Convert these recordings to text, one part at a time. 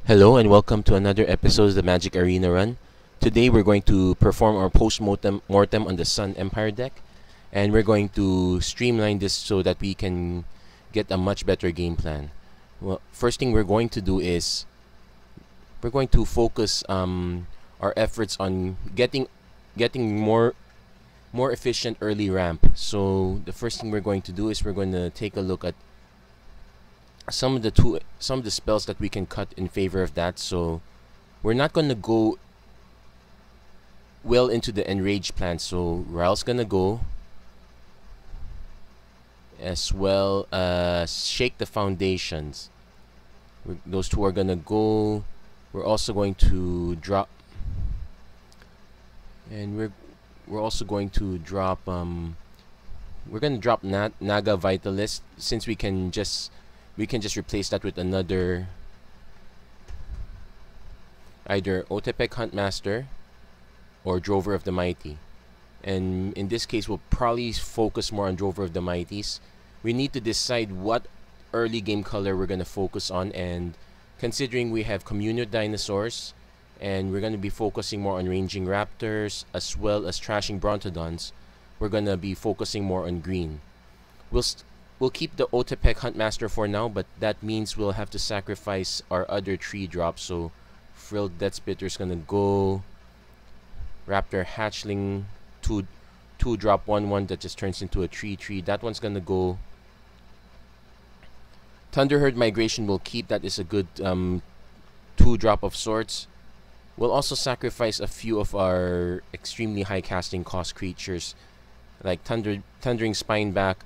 Hello and welcome to another episode of the MTG Arena Run. Today we're going to perform our Post-Mortem on the Sun Empire deck, and we're going to streamline this so that we can get a much better game plan. Well, first thing we're going to do is we're going to focus our efforts on getting more efficient early ramp. So the first thing we're going to do is we're going to take a look at some of the spells that we can cut in favor of that. So we're not going to go well into the enraged plan. So Ral's gonna go, as well as shake the foundations. Those two are gonna go. We're also going to drop, and we're also going to drop we're gonna drop Naga Vitalist, since we can just replace that with another, either Otepec Huntmaster or Drover of the Mighty. And in this case, we'll probably focus more on Drover of the Mighties. We need to decide what early game color we're going to focus on, and considering we have Communal Dinosaurs, and we're going to be focusing more on ranging Raptors as well as trashing Brontodons, we're going to be focusing more on green. We'll keep the Otepec Huntmaster for now, but that means we'll have to sacrifice our other 3 drops. So Frilled Death Spitter's gonna go. Raptor Hatchling, 2 drop 1/1 that just turns into a 3/3. That one's gonna go. Thunderherd Migration will keep. That is a good 2 drop of sorts. We'll also sacrifice a few of our extremely high casting cost creatures, like Thundering Spineback,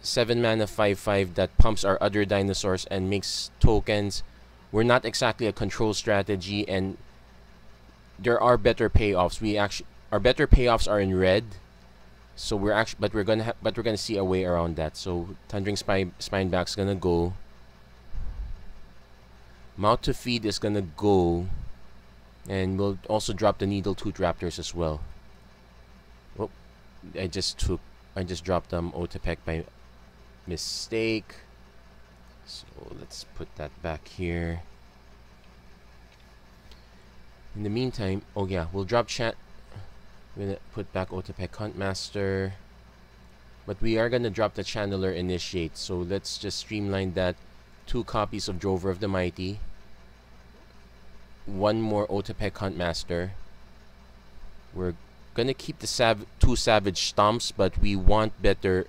7 mana 5/5 that pumps our other dinosaurs and makes tokens. We're not exactly a control strategy, and there are better payoffs. Our better payoffs are in red, so we're gonna see a way around that. So Thundering Spineback's gonna go. Mouth to Feed is gonna go, and we'll also drop the Needletooth Raptors as well. Oh, I just dropped Otepec by mistake, so let's put that back here. In the meantime, oh yeah, we'll drop chat. We're gonna put back Otepec Huntmaster, but we are gonna drop the Channeler Initiate. So let's just streamline that. 2 copies of Drover of the Mighty, 1 more Otepec Huntmaster. We're gonna keep the 2 Savage Stomps, but we want better.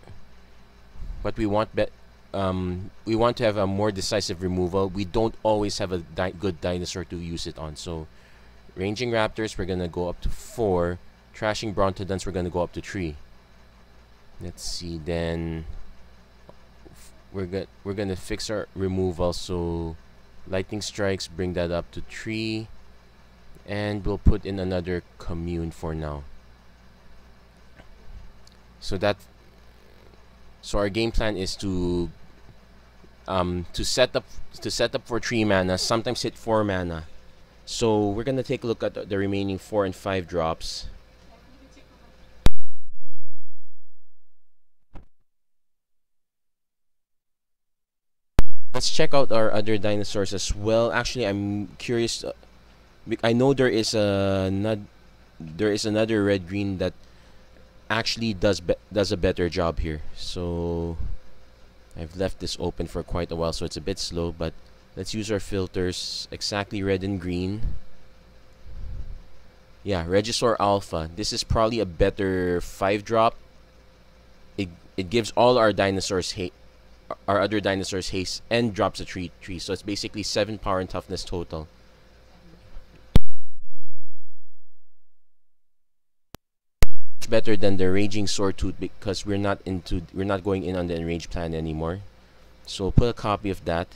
But we want to have a more decisive removal. We don't always have a good dinosaur to use it on. So ranging Raptors, we're gonna go up to 4. Trashing Brontodons, we're gonna go up to 3. Let's see. Then we're gonna fix our removal. So Lightning Strikes, bring that up to 3, and we'll put in another Commune for now. So our game plan is to set up for 3 mana, sometimes hit 4 mana. So we're gonna take a look at the remaining 4 and 5 drops. Let's check out our other dinosaurs as well. Actually, I'm curious. I know there is another red-green that actually does a better job here. So I've left this open for quite a while, so it's a bit slow, but let's use our filters. Exactly red and green. Yeah, Regisaur Alpha. This is probably a better 5 drop. It gives all our other dinosaurs haste, and drops a 3/3. So it's basically 7 power and toughness total. Better than the Raging Swordtooth, because we're not going in on the enraged plan anymore. So put a copy of that.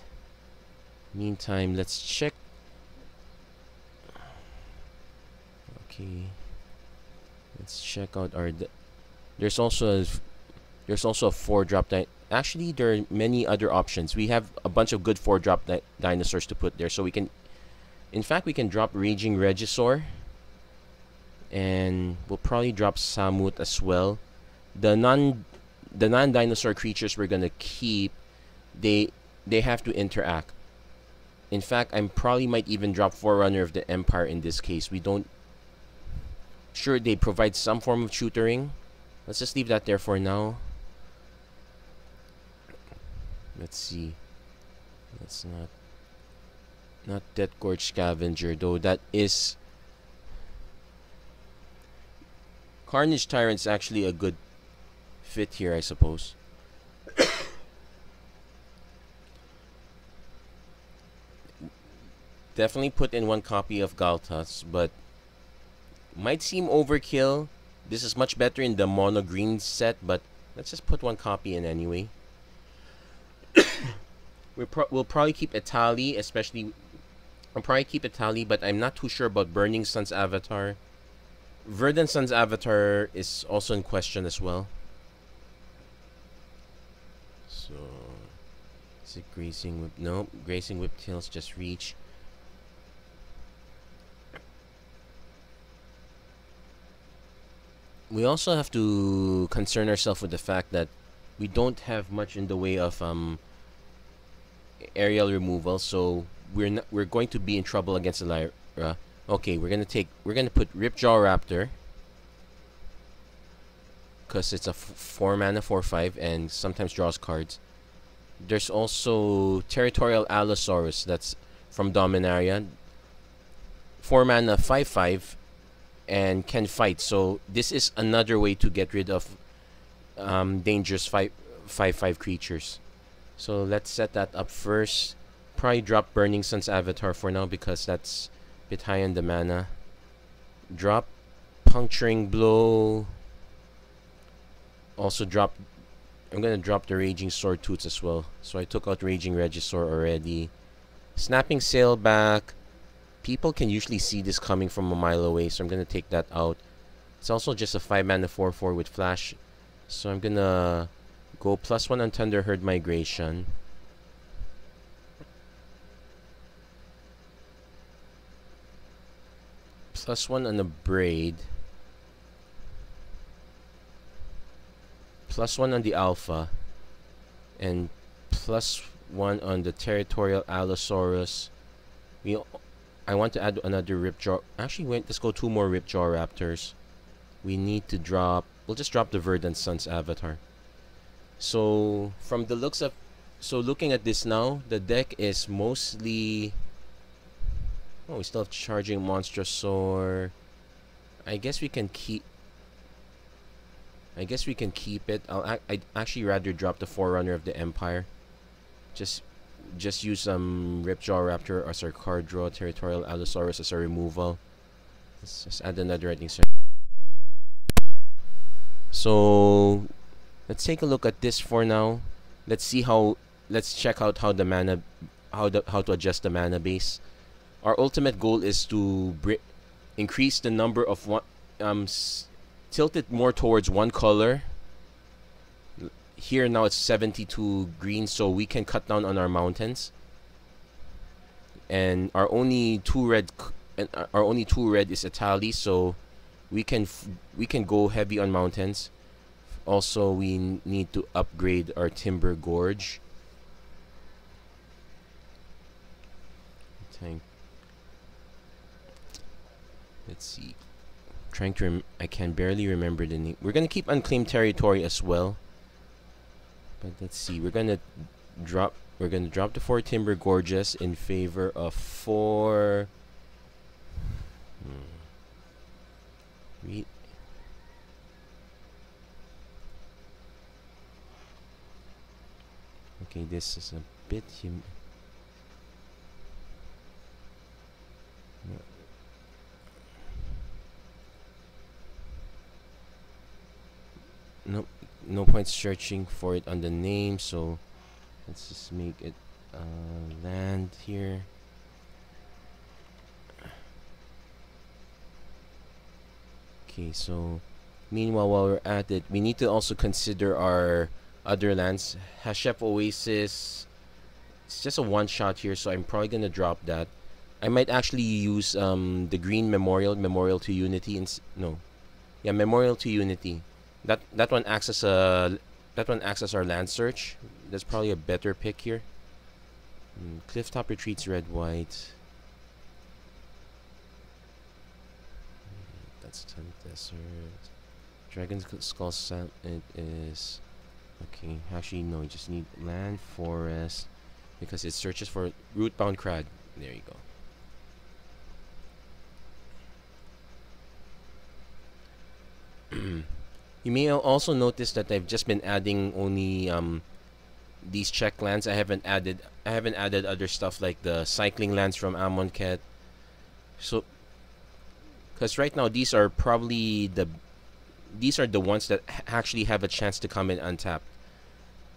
Meantime, let's check. Okay, let's check out our. There's also a 4-drop. Actually, there are many other options. We have a bunch of good 4-drop dinosaurs to put there. So we can drop Raging Regisaur. And we'll probably drop Samut as well. The non-dinosaur creatures we're gonna keep, they have to interact. In fact, I probably might even drop Forerunner of the Empire in this case. We don't... Sure, they provide some form of tutoring. Let's just leave that there for now. Let's see. That's not Death Gorge Scavenger, though. That is... Carnage Tyrant's actually a good fit here, I suppose. Definitely put in one copy of Galtas, but might seem overkill. This is much better in the mono green set, but let's just put one copy in anyway. We'll probably keep a tally, especially... I'll probably keep a tally, but I'm not too sure about Burning Sun's avatar. Verdant Sun's avatar is also in question as well. So... Is it Grazing Whip? No, Grazing Whiptail's just reach. We also have to concern ourselves with the fact that we don't have much in the way of aerial removal, so we're going to be in trouble against the Lyra. Okay, we're gonna put Ripjaw Raptor, because it's a 4-mana 4/5 and sometimes draws cards. There's also Territorial Allosaurus, that's from Dominaria, 4-mana 5/5 and can fight. So this is another way to get rid of dangerous 5/5 creatures. So let's set that up first. Probably drop Burning Sun's avatar for now because that's a bit high on the mana. Drop Puncturing Blow. Also drop... I'm gonna drop the Raging Sword Tooth as well. So I took out Raging Regisaur already. Snapping Sailback. People can usually see this coming from a mile away, so I'm gonna take that out. It's also just a 5-mana 4/4 with flash. So I'm gonna go +1 on Thunderherd Migration. +1 on the Braid. +1 on the Alpha. And +1 on the Territorial Allosaurus. I want to add another Ripjaw. Actually, wait, let's go 2 more Ripjaw Raptors. We need to drop... We'll just drop the Verdant Sun's avatar. So, from the looks of... So, looking at this now, the deck is mostly... Oh, we still have Charging Monstrosaur. I guess we can keep... it. I'd actually rather drop the Forerunner of the Empire. Just use Ripjaw Raptor as our card draw, Territorial Allosaurus as our removal. Let's just add another Lightning Strike. So let's take a look at this for now. Let's check out how the mana, how to adjust the mana base. Our ultimate goal is to increase the number of tilt it more towards one color. Here now it's 72 green, so we can cut down on our mountains. And our only 2 red is a tally, so we can go heavy on mountains. Also, we need to upgrade our Timber Gorge. Let's see. I can barely remember the name. We're gonna keep Unclaimed Territory as well. But let's see. We're gonna drop the 4 Timber Gorges in favor of 4. Okay, this is a bit no point searching for it on the name, so let's just make it land here. Okay, so meanwhile, while we're at it, we need to also consider our other lands. Hashep Oasis, it's just a one-shot here, so I'm probably gonna drop that. I might actually use the green Memorial to Unity. Memorial to Unity. That one acts as our land search. That's probably a better pick here. Clifftop Retreats, red, white. That's Tent Desert. Dragon's Skull Sand, it is... Okay, actually no, you just need land, forest, because it searches for root-bound crag. There you go. You may also notice that I've just been adding only these check lands. I haven't added other stuff like the cycling lands from Amonkhet. So because right now these are probably the ones that actually have a chance to come in untapped.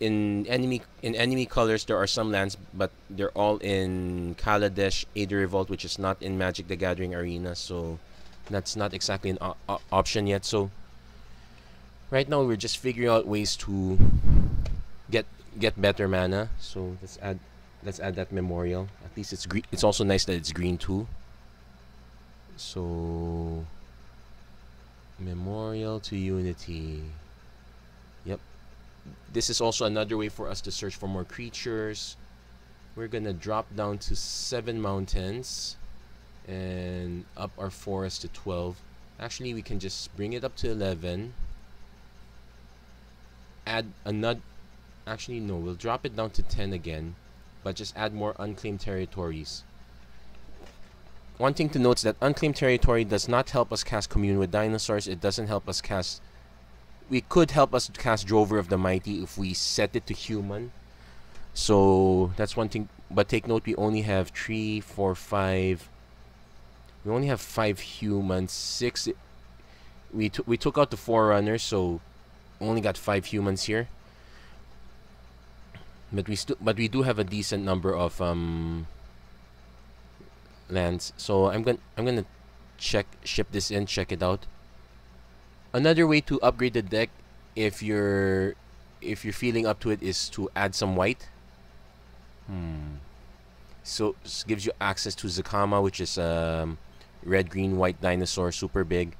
In enemy colors there are some lands, but they're all in Kaladesh, Aether Revolt, which is not in Magic the Gathering Arena, so that's not exactly an option yet. So right now we're just figuring out ways to get better mana. So let's add that memorial. At least it's green. It's also nice that it's green too. So memorial to Unity. Yep. This is also another way for us to search for more creatures. We're gonna drop down to 7 mountains and up our forest to 12. Actually, we can just bring it up to 11. Add another. Actually, no, we'll drop it down to 10 again, but just add more unclaimed territories. One thing to note is that unclaimed territory does not help us cast Commune with Dinosaurs. It doesn't help us cast... We could help us cast Drover of the Mighty if we set it to human. So that's one thing. But take note, we only have 3, 4, 5. We only have 5 humans. 6. We took out the Forerunners, so only got 5 humans here. But we do have a decent number of lands. So I'm gonna ship this in, check it out. Another way to upgrade the deck, if you're feeling up to it, is to add some white. So this gives you access to Zakama, which is red, green, white dinosaur, super big.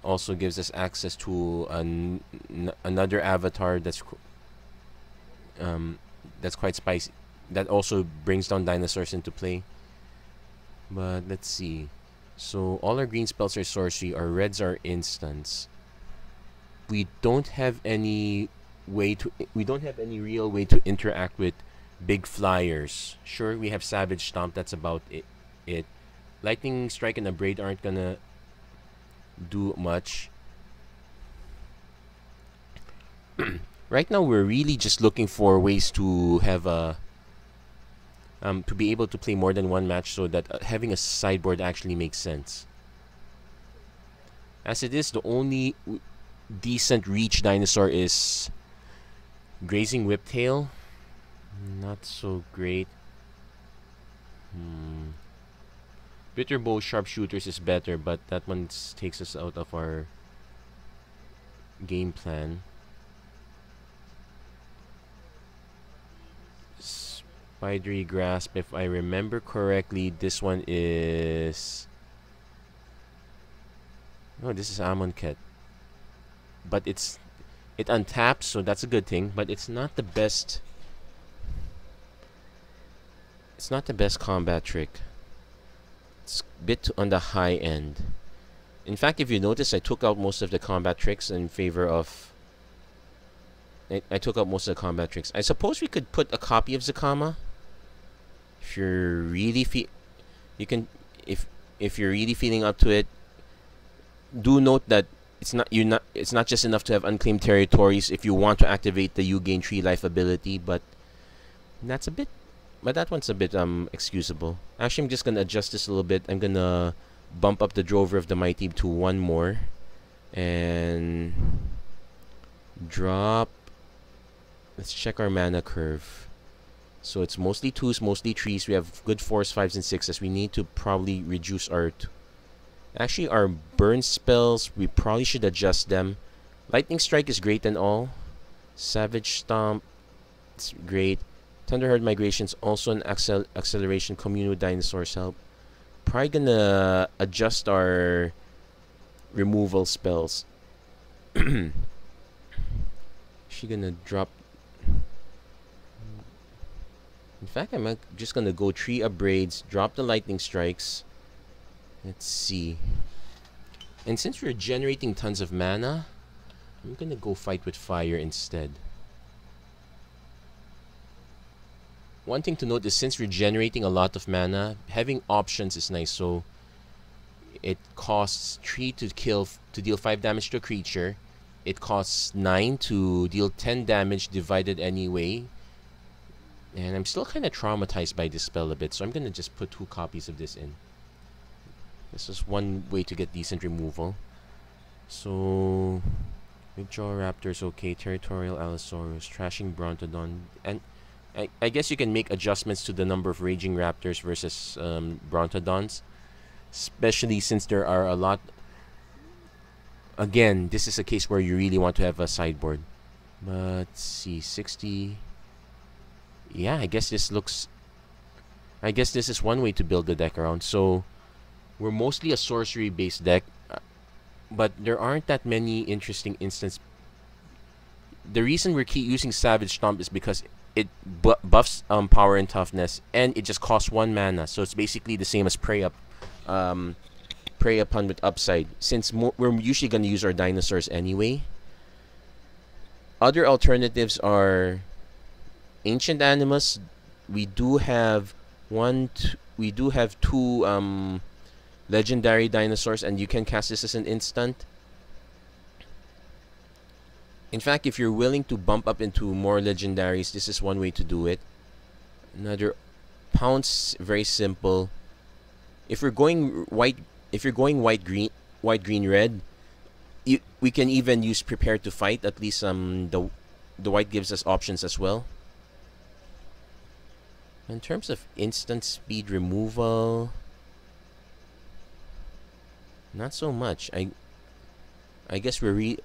Also gives us access to another avatar that's quite spicy. That also brings down dinosaurs into play. But let's see. So all our green spells are sorcery. Our reds are instants. We don't have any real way to interact with big flyers. Sure, we have Savage Stomp. That's about it. Lightning Strike and Abrade aren't gonna do much. Right now, we're really just looking for ways to have a to be able to play more than one match, so that having a sideboard actually makes sense. As it is, the only decent reach dinosaur is Grazing Whiptail. Not so great. Bitterbow Sharpshooters is better, but that one takes us out of our game plan. Spidery Grasp, if I remember correctly, this one is... No, this is Amonkhet. But it untaps, so that's a good thing, but it's not the best... It's not the best combat trick. It's a bit on the high end. In fact, if you notice, I took out most of the combat tricks in favor of... I took out most of the combat tricks. I suppose we could put a copy of Zakama. If you're really if you're really feeling up to it, do note that it's not just enough to have unclaimed territories if you want to activate the You Gain 3 Life ability, but that one's a bit excusable. Actually, I'm just gonna adjust this a little bit. I'm gonna bump up the Drover of the Mighty to 1 more and drop. Let's check our mana curve. So it's mostly 2s, mostly 3s. We have good 4s, 5s, and 6s. We need to probably reduce our... Actually, our burn spells, we probably should adjust them. Lightning Strike is great and all. Savage Stomp, it's great. Thunderherd Migration's also an acceleration. Commune with Dinosaurs help. Probably gonna adjust our removal spells. She gonna drop... In fact, I'm just gonna go 3 Abrades, drop the lightning strikes. Let's see. And since we're generating tons of mana, I'm gonna go fight with fire instead. One thing to note is since we're generating a lot of mana, having options is nice. So it costs 3 to deal 5 damage to a creature. It costs 9 to deal 10 damage divided anyway. And I'm still kind of traumatized by this spell a bit, so I'm gonna just put 2 copies of this in. This is one way to get decent removal. So Withdraw Raptors, okay. Territorial Allosaurus, Trashing Brontodon, and I guess you can make adjustments to the number of Raging Raptors versus Brontodons, especially since there are a lot. Again, this is a case where you really want to have a sideboard. But let's see, 60. Yeah, I guess this is one way to build the deck around. So we're mostly a sorcery-based deck, but there aren't that many interesting instances. The reason we keep using Savage Stomp is because it buffs power and toughness, and it just costs 1 mana. So it's basically the same as Prey Upon with upside, since we're usually going to use our dinosaurs anyway. Other alternatives are Ancient Animus. We do have 2 legendary dinosaurs, and you can cast this as an instant. In fact, if you're willing to bump up into more legendaries, this is one way to do it. Another Pounce, very simple. If you're going white green red, we can even use Prepare to Fight. At least the white gives us options as well. In terms of instant speed removal, not so much. I guess we've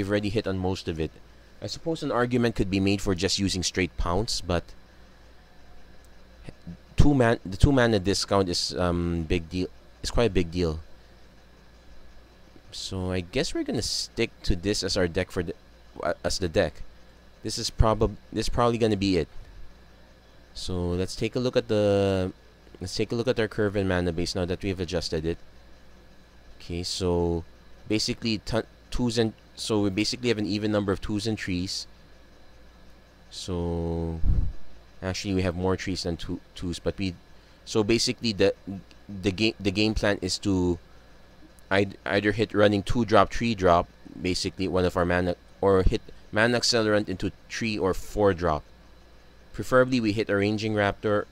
already hit on most of it. I suppose an argument could be made for just using straight Pounce, but the 2 mana discount is big deal. It's quite a big deal. So I guess we're gonna stick to this as our deck as the deck. This is probably gonna be it. So let's take a look at our curve and mana base now that we've adjusted it. Okay, so basically we basically have an even number of 2s and 3s. So actually we have more 3s than 2s, but so basically the game plan is to either hit running 2-drop, 3-drop, basically one of our mana, or hit Mana Accelerant into 3 or 4-drop. Preferably we hit a Raging Raptor.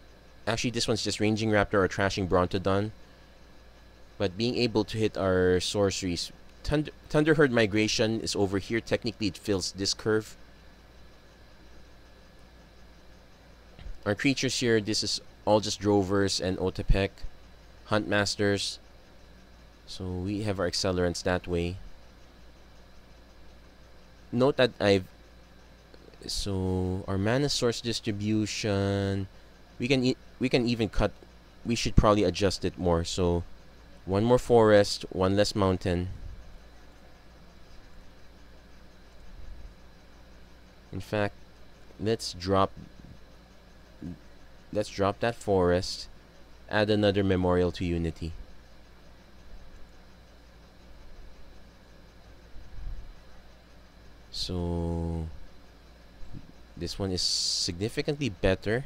Actually, this one's just Raging Raptor or Trashing Brontodon. But being able to hit our sorceries, Thunderherd Migration is over here. Technically, it fills this curve. Our creatures here, this is all just Drovers and Otepec, Huntmasters. So we have our Accelerants that way. Note that so our mana source distribution, we can even cut. We should probably adjust it more. So 1 more forest, 1 less mountain. In fact, let's drop that forest, add another Memorial to Unity. So this one is significantly better.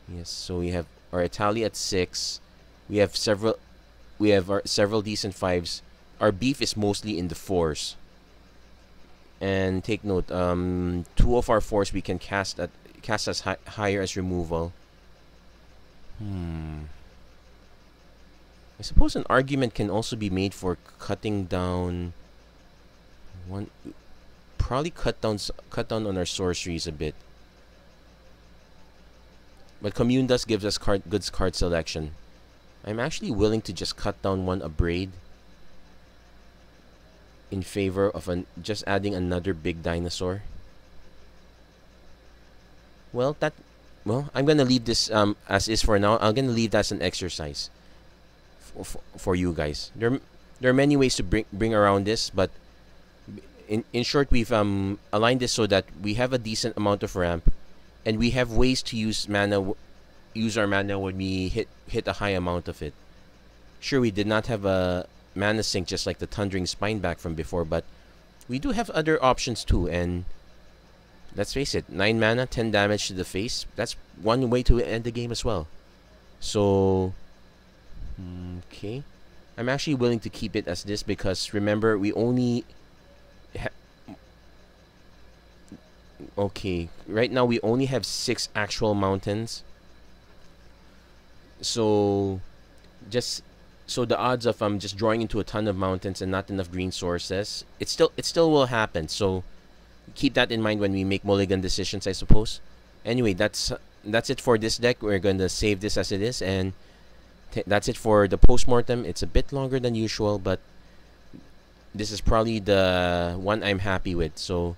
Yes, so we have our Italy at 6. We have several decent 5s. Our beef is mostly in the 4s. And take note, 2 of our 4s we can cast as higher as removal. I suppose an argument can also be made for cutting down probably cut down on our sorceries a bit. But Commune does give us good card selection. I'm actually willing to just cut down 1 Abrade in favor of just adding another big dinosaur. Well, I'm gonna leave this as is for now. I'm gonna leave that as an exercise for you guys. There are many ways to bring around this, but in short, we've aligned this so that we have a decent amount of ramp. and we have ways to use mana, use our mana when we hit a high amount of it. Sure, we did not have a mana sink just like the Thundering Spineback from before, but we do have other options too. And let's face it, 9 mana, 10 damage to the face. That's one way to end the game as well. So, okay, I'm actually willing to keep it as this because remember, we only okay, right now we only have 6 actual mountains. So the odds of just drawing into a ton of mountains and not enough green sources, it still will happen. So keep that in mind when we make mulligan decisions, I suppose. Anyway, that's it for this deck. We're going to save this as it is, and that's it for the Post-Mortem. It's a bit longer than usual, but this is probably the one I'm happy with. So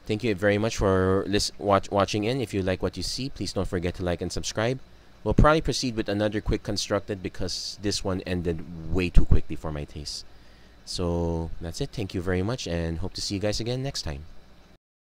thank you very much for watching in. If you like what you see, please don't forget to like and subscribe. We'll probably proceed with another quick constructed because this one ended way too quickly for my taste. So that's it. Thank you very much, and hope to see you guys again next time.